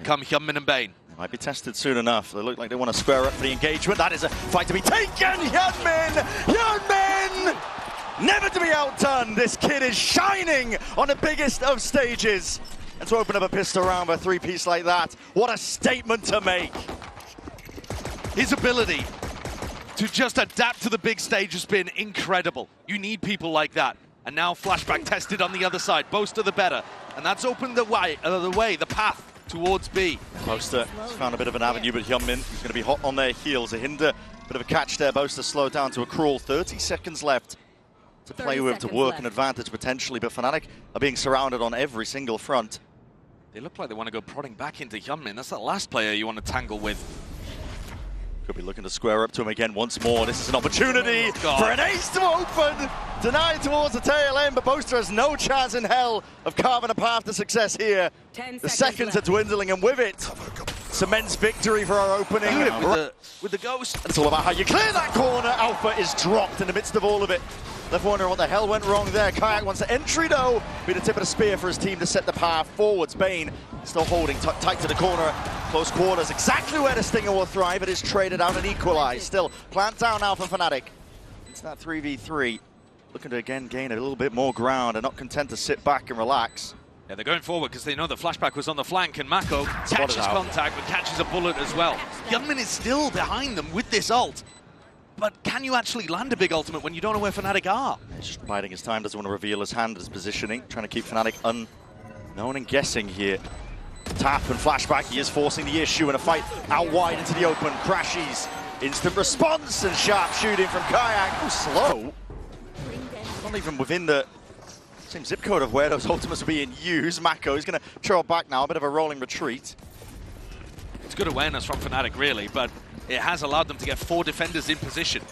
Come Hyunmin and Bane. Might be tested soon enough. They look like they want to square up for the engagement. That is a fight to be taken. Hyunmin! Hyunmin! Never to be outdone. This kid is shining on the biggest of stages. And to open up a pistol round with a three-piece like that, what a statement to make. His ability to just adapt to the big stage has been incredible. You need people like that. And now Flashback tested on the other side. Boaster the better. And that's opened the path towards B. Boaster has found a bit of an avenue, but Hyunmin is going to be hot on their heels. A hinder, bit of a catch there. Boaster slowed down to a crawl. 30 seconds left to play with, to work an advantage potentially, but FNATIC are being surrounded on every single front. They look like they want to go prodding back into Hyunmin. That's the last player you want to tangle with. Could be looking to square up to him again once more. This is an opportunity for an ace to open. Denied towards the tail end, but Boaster has no chance in hell of carving a path to success here. The seconds are dwindling, and with it, cements victory for our opening. With the ghost. It's all about how you clear that corner. Alpha is dropped in the midst of all of it. Left wondering what the hell went wrong there. Kayak wants the entry though. Be the tip of the spear for his team to set the path forwards. Bane still holding tight to the corner. Close quarters, exactly where the Stinger will thrive. It is traded out and equalized. Still plant down now for FNATIC. It's that 3v3. Looking to again gain a little bit more ground and not content to sit back and relax. Yeah, they're going forward because they know that Flashback was on the flank, and Mako catches contact but catches a bullet as well. Hyunmin is still behind them with this ult. But can you actually land a big ultimate when you don't know where FNATIC are? He's just biding his time, doesn't want to reveal his hand, his positioning, trying to keep FNATIC unknown and guessing here. Tap and Flashback, he is forcing the issue in a fight out wide into the open. Crashes, instant response and sharp shooting from Kayak. Oh, slow. Not even within the same zip code of where those ultimates are being used. Mako is going to trail back now, a bit of a rolling retreat. It's good awareness from FNATIC really, but it has allowed them to get 4 defenders in position.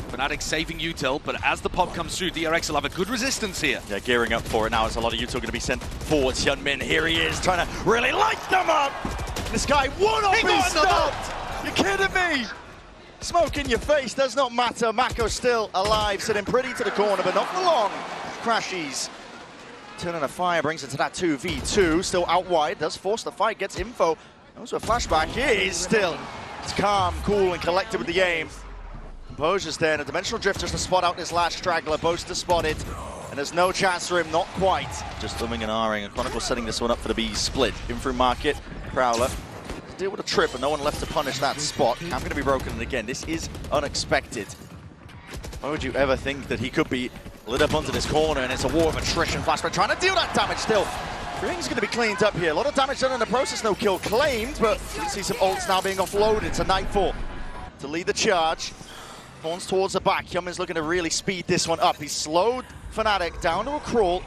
FNATIC saving util, but as the pop comes through, DRX will have a good resistance here. Yeah, gearing up for it now. There's a lot of util going to be sent forwards. Hyunmin, here he is, trying to really light them up. This guy one off, he's stopped. You're kidding me? Smoke in your face, does not matter. Mako still alive, sitting pretty to the corner, but not for long. Crashes. Turning a fire, brings it to that 2v2. Still out wide, does force the fight, gets info. Also a flashback, he is still. It's calm, cool, and collected with the aim. Composure's there, and a dimensional drift just to spot out this last straggler. Boaster spotted, and there's no chance for him, not quite. Just umming and ahhing, and Chronicle setting this one up for the B split. In through market, Prowler. Deal with a trip, but no one left to punish that spot. Cam going to be broken, and again, this is unexpected. Why would you ever think that he could be lit up onto this corner, and it's a war of attrition. Flashback trying to deal that damage still. Everything's going to be cleaned up here. A lot of damage done in the process, no kill claimed, but you see some ults now being offloaded to Nightfall to lead the charge. Pawns towards the back. Hyunmin's looking to really speed this one up. He's slowed FNATIC down to a crawl.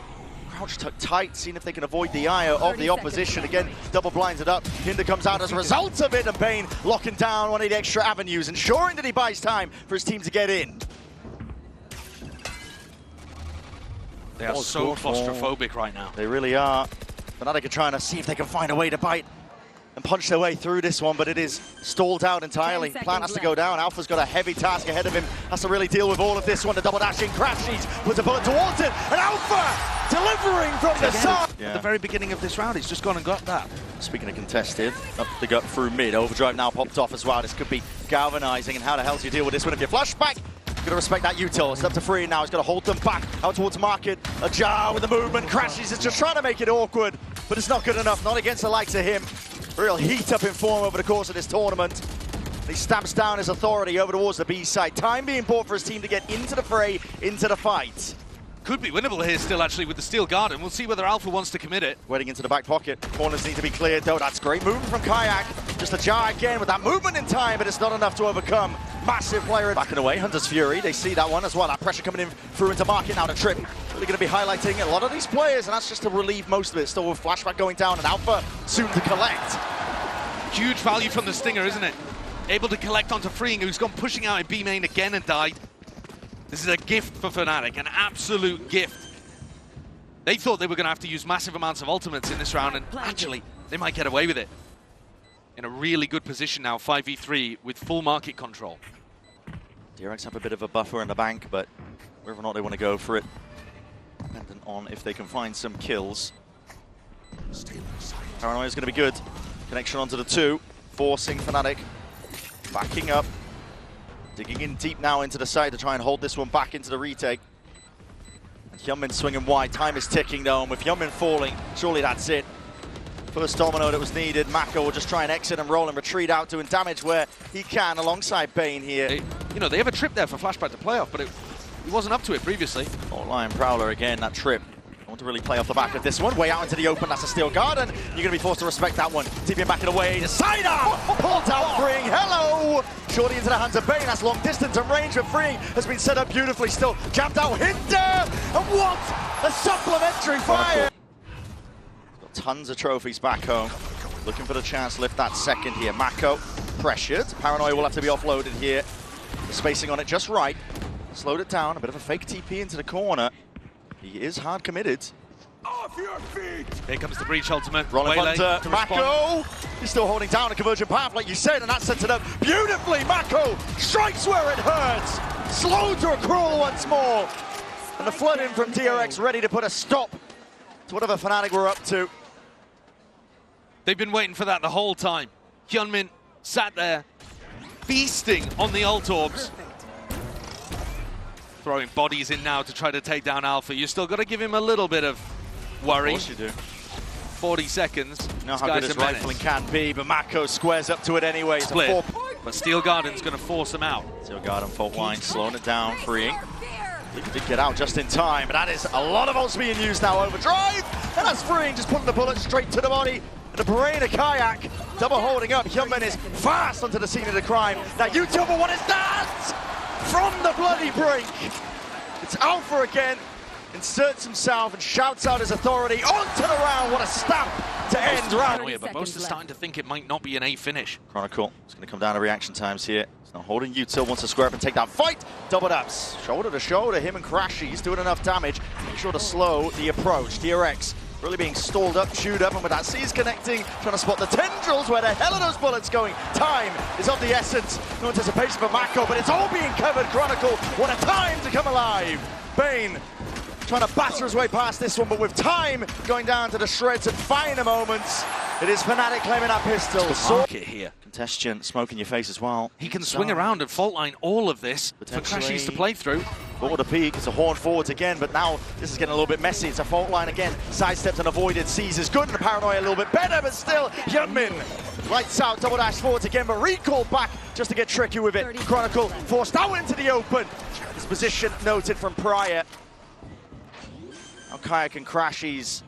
Crouch tucked tight, seeing if they can avoid the ire of the opposition. Again, double blinded up. Hinder comes out as a result of it, and Bane locking down one of the extra avenues, ensuring that he buys time for his team to get in. They are so claustrophobic right now. They really are. FNATIC are trying to see if they can find a way to bite and punch their way through this one, but it is stalled out entirely. Plant has to go down. Alpha's got a heavy task ahead of him. Has to really deal with all of this one. The double dashing crashes, puts a bullet towards it, and Alpha delivering from the side. At the very beginning of this round, he's just gone and got that. Speaking of contested, up the gut through mid. Overdrive now popped off as well. This could be galvanizing, and how the hell do you deal with this one if you flashback? Got to respect that util. It's up to 3 now. He's got to hold them back out towards market. Ajar with the movement. Crashes. It's just trying to make it awkward, but it's not good enough. Not against the likes of him. Real heat up in form over the course of this tournament. He stamps down his authority over towards the B side. Time being bought for his team to get into the fray, into the fight. Could be winnable here still, actually, with the Steel Garden. We'll see whether Alpha wants to commit it. Waiting into the back pocket. Corners need to be cleared, though. That's great movement from Kayak. Just Ajar again with that movement in time, but it's not enough to overcome. Massive player backing away. Hunter's Fury. They see that one as well. That pressure coming in through into market now. The trip. Really going to be highlighting a lot of these players, and that's just to relieve most of it. Still with Flashback going down, and Alpha soon to collect. Huge value from the Stinger, isn't it? Able to collect onto Freeing, who's gone pushing out in B main again and died. This is a gift for FNATIC, an absolute gift. They thought they were going to have to use massive amounts of ultimates in this round, and actually, they might get away with it. In a really good position now, 5v3 with full market control. DRX have a bit of a buffer in the bank, but whether or not they want to go for it, dependent on if they can find some kills. Paranoia is going to be good Connection onto the 2, forcing FNATIC. Backing up. Digging in deep now into the side to try and hold this one back into the retake. And Hyunmin swinging wide. Time is ticking though, and with Hyunmin falling, surely that's it. First domino that was needed. Mako will just try and exit and roll and retreat out, doing damage where he can alongside Bane here. They have a trip there for Flashback to playoff, but he wasn't up to it previously. Lion Prowler again, that trip. I want to really play off the back of this one. Way out into the open, that's a steel garden. You're going to be forced to respect that one. TPing back in the way. Side up! Pulled out Freeing. Hello! Shorty into the hands of Bane. That's long distance and range of Freeing. Has been set up beautifully. Still jammed out Hinder. And what? A supplementary fire! Got tons of trophies back home. Looking for the chance to lift that second here. Mako pressured. Paranoia will have to be offloaded here. The spacing on it just right. Slowed it down. A bit of a fake TP into the corner. He is hard committed. Off your feet! Here comes the breach ultimate. Rolling Hunter, Mako! He's still holding down a conversion path like you said, and that sets it up beautifully. Mako strikes where it hurts. Slow to a crawl once more. And the flood in from DRX ready to put a stop to whatever FNATIC we're up to. They've been waiting for that the whole time. Hyunmin sat there, feasting on the ult orbs. Throwing bodies in now to try to take down Alpha. You still got to give him a little bit of worry. Of course you do. 40 seconds. You know how good his rifling can be, but Mako squares up to it anyway. It's Split. a 4. But Steel Garden's going to force him out. Steel Garden fault line, slowing it down, freeing. He did get out just in time, but that is a lot of ults being used now. Overdrive, and that's freeing, just putting the bullet straight to the body. And the Brain of Kayak, double holding up. Hyunmin is fast onto the scene of the crime. Now YouTuber, what is that? From the bloody brink. It's Alpha again. Inserts himself and shouts out his authority onto the round. What a stamp to end round. But Boaster's starting to think it might not be an A finish. Chronicle, it's going to come down to reaction times here. He's now holding Util, wants to square up and take that fight. Double ups, shoulder to shoulder, him and Crashy. He's doing enough damage. Make sure to slow the approach. DRX really being stalled up, chewed up, and with that C's connecting, trying to spot the tendrils. Where the hell are those bullets going? Time is of the essence. No anticipation for Mako, but it's all being covered. Chronicle, what a time to come alive. Bane trying to batter his way past this one, but with time going down to the shreds and finer moments, it is FNATIC claiming that pistol. Market here. Contestant, smoke in your face as well. He can swing around and fault line all of this for Crashies to play through. Forward peak, it's a horn forwards again, but now this is getting a little bit messy. It's a fault line again. Sidesteps and avoided. Sees is good, and the Paranoia a little bit better, but still, Hyunmin lights out, double dash forwards again, but recalled back just to get tricky with it. Chronicle forced out into the open. His position noted from prior. Now Kayak and Crashies,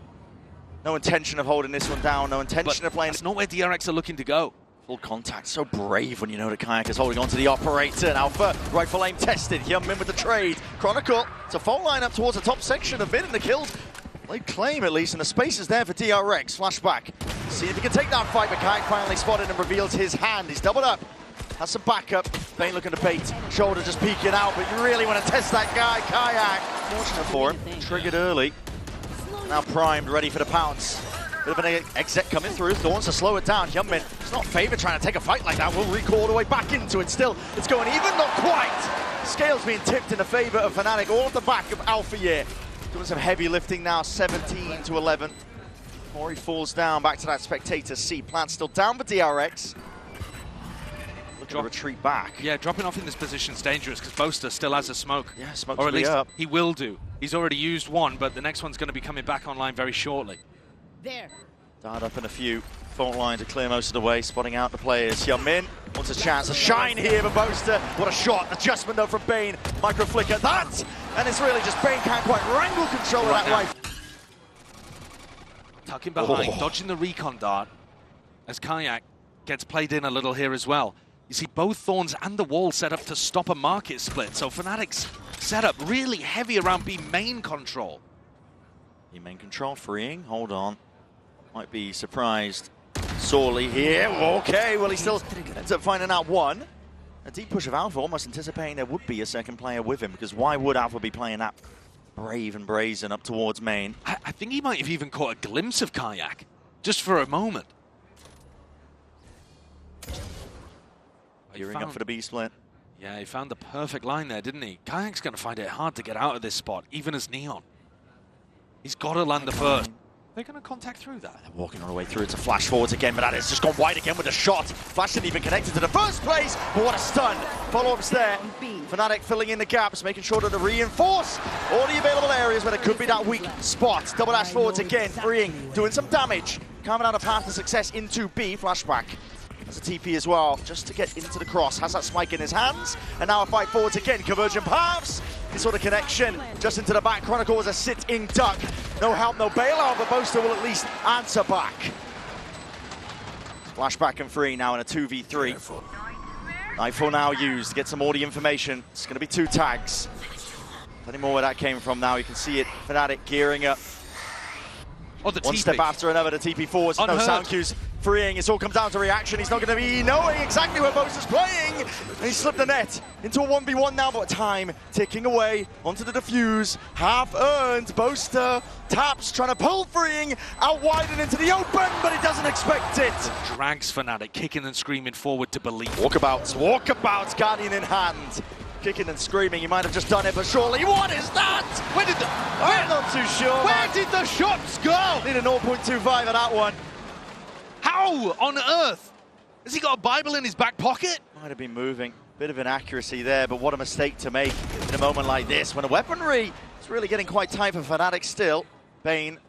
no intention of holding this one down, no intention of playing. It's not where DRX are looking to go. Full contact, so brave when you know that Kayak is holding on to the operator. And Alpha, rifle aim tested. Hyunmin with the trade. Chronicle, it's a fault line up towards the top section of it, and the kills they claim at least, and the space is there for DRX. Flashback. See if he can take that fight, but Kayak finally spotted and reveals his hand. He's doubled up. Has some backup. Bane looking to bait. Shoulder just peeking out, but you really want to test that guy, Kayak. Fortunate for him. Triggered early. Now primed, ready for the pounce. Bit of an exec coming through. Thorns to slow it down. Hyunmin, it's not favored trying to take a fight like that. Will recall all the way back into it. Still, it's going even, not quite. Scales being tipped in the favor of FNATIC, all at the back of Alpha Year. Doing some heavy lifting now, 17 to 11. Before he falls down, back to that spectator seat. Plant still down for DRX. Looking to retreat back. Yeah, dropping off in this position is dangerous because Boaster still has a smoke. Yeah, smoke's or at least up. He will do. He's already used one, but the next one's going to be coming back online very shortly. There. Dart up in a few. Fault line to clear most of the way, spotting out the players. Hyunmin wants a chance, a shine here for Boaster. What a shot, adjustment though from Bane. Micro flicker, that! And it's really just Bane can't quite wrangle control of that rifle. Tucking behind, dodging the recon dart as Kayak gets played in a little here as well. You see both Thorns and the wall set up to stop a market split, so FNATIC's setup really heavy around B main control. B main control, freeing, hold on. Might be surprised sorely here. Okay, well he still ends up finding out one. A deep push of Alpha, almost anticipating there would be a second player with him, because why would Alpha be playing that brave and brazen up towards main? I think he might have even caught a glimpse of Kayak, just for a moment. Gearing up for the B split. Yeah, he found the perfect line there, didn't he? Kayak's going to find it hard to get out of this spot, even as Neon. He's got to land the first. They're going to contact through that. They're walking all the way through. It's a flash forwards again, but that has just gone wide again with a shot. Flash didn't even connect it to the first place, but what a stun. Follow-ups there. FNATIC filling in the gaps, making sure to reinforce all the available areas where there could be that weak spot. Double dash forwards again, freeing, doing some damage. Carving out a path to success into B. Flashback. There's a TP as well, just to get into the cross. Has that spike in his hands, and now a fight forwards again. Convergent paths, this sort of connection, just into the back. Chronicle was a sit-in duck. No help, no bailout, but Boaster will at least answer back. Flashback and free now in a 2v3. Nightfall now used to get some audio information. It's going to be 2 tags. Plenty more where that came from now. You can see it, FNATIC gearing up. Oh, the One TP. step after another, the TP forwards, no sound cues, freeing. It all comes down to reaction. He's not going to be knowing exactly where Boaster's playing. And he slipped the net into a 1v1 now, but time ticking away onto the defuse. Half earned. Boaster taps, trying to pull freeing out wide and into the open, but he doesn't expect it. Drags FNATIC, kicking and screaming forward to believe. Walkabouts, Guardian in hand. Kicking and screaming, he might have just done it, but surely, what is that? Where did the... I'm not too sure. Where did the shots go? Need a 0.25 on that one. How on earth? Has he got a Bible in his back pocket? Might have been moving. Bit of inaccuracy there, but what a mistake to make in a moment like this, when the weaponry is really getting quite tight for FNATIC still. Bane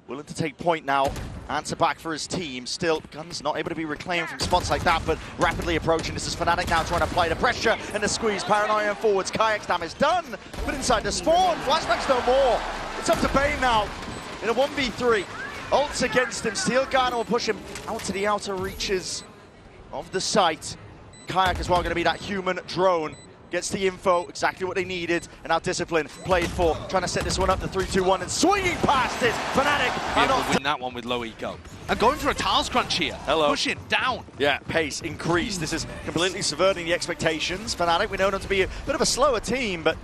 willing to take point now. Answer back for his team. Still, guns not able to be reclaimed from spots like that, but rapidly approaching. This is FNATIC now trying to apply the pressure and the squeeze. Paranoia forwards. Kayak's damage done, but inside the spawn. Flashback's no more. It's up to Bane now in a 1v3. Ults against him. Steel Garner will push him out to the outer reaches of the site. Kayak as well going to be that human drone. Gets the info, exactly what they needed, and now Discipline played for, trying to set this one up to 3-2-1 and swinging past it. FNATIC Yeah, will win that one with low eco. And going for a tiles crunch here. Hello. Pushing down. Yeah, pace increased. This is completely subverting the expectations. FNATIC, we know them to be a bit of a slower team, but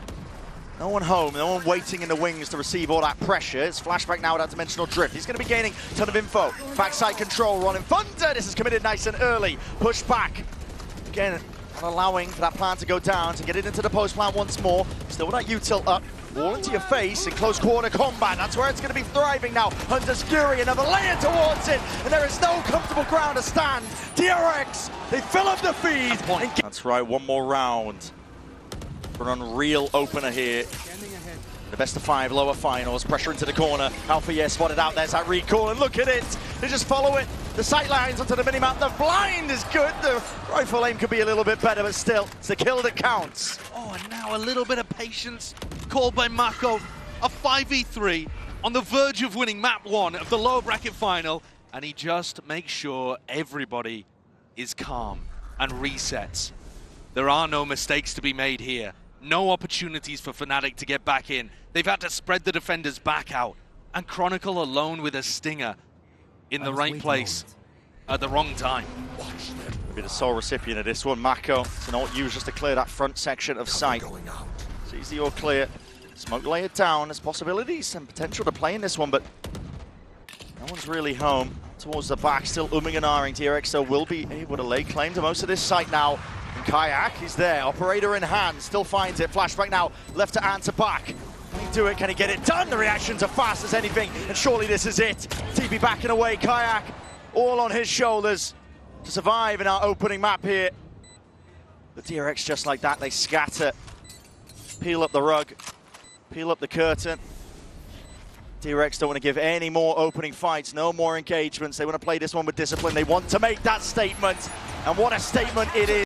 no one home, no one waiting in the wings to receive all that pressure. It's Flashback now with that dimensional drift. He's going to be gaining a ton of info. Backside control, running Thunder. This is committed nice and early. Push back. Again, not allowing for that plan to go down, to get it into the post plant once more. Still with that util up. Wall into your face in close quarter combat. That's where it's going to be thriving now. Hunter's Fury, another layer towards it, and there is no comfortable ground to stand. DRX, they fill up the feed. That's right, one more round. For an unreal opener here. The best of 5 lower finals, pressure into the corner. Alpha, yeah, spotted out. There's that recall, and look at it. They just follow it. The sight lines onto the minimap. The blind is good. The rifle aim could be a little bit better, but still, it's the kill that counts. Oh, and now a little bit of patience called by Mako. A 5v3 on the verge of winning map 1 of the lower bracket final, and he just makes sure everybody is calm and resets. There are no mistakes to be made here. No opportunities for FNATIC to get back in. They've had to spread the defenders back out. And Chronicle alone with a stinger in the right place at the wrong time. Maybe the sole recipient of this one, Mako. It's an alt use just to clear that front section of sight. Sees the all clear. Smoke layered down. There's possibilities and potential to play in this one, but no one's really home. Towards the back, still umming and ahhing. DRX though will be able to lay claim to most of this site now. And Kayak is there, operator in hand, still finds it. Flashback now, left to answer back. Can he do it? Can he get it done? The reactions are fast as anything, and surely this is it. TP backing away, Kayak all on his shoulders to survive in our opening map here. The DRX just like that, they scatter. Peel up the rug, peel up the curtain. DRX don't want to give any more opening fights, no more engagements. They want to play this one with discipline. They want to make that statement, and what a statement it is.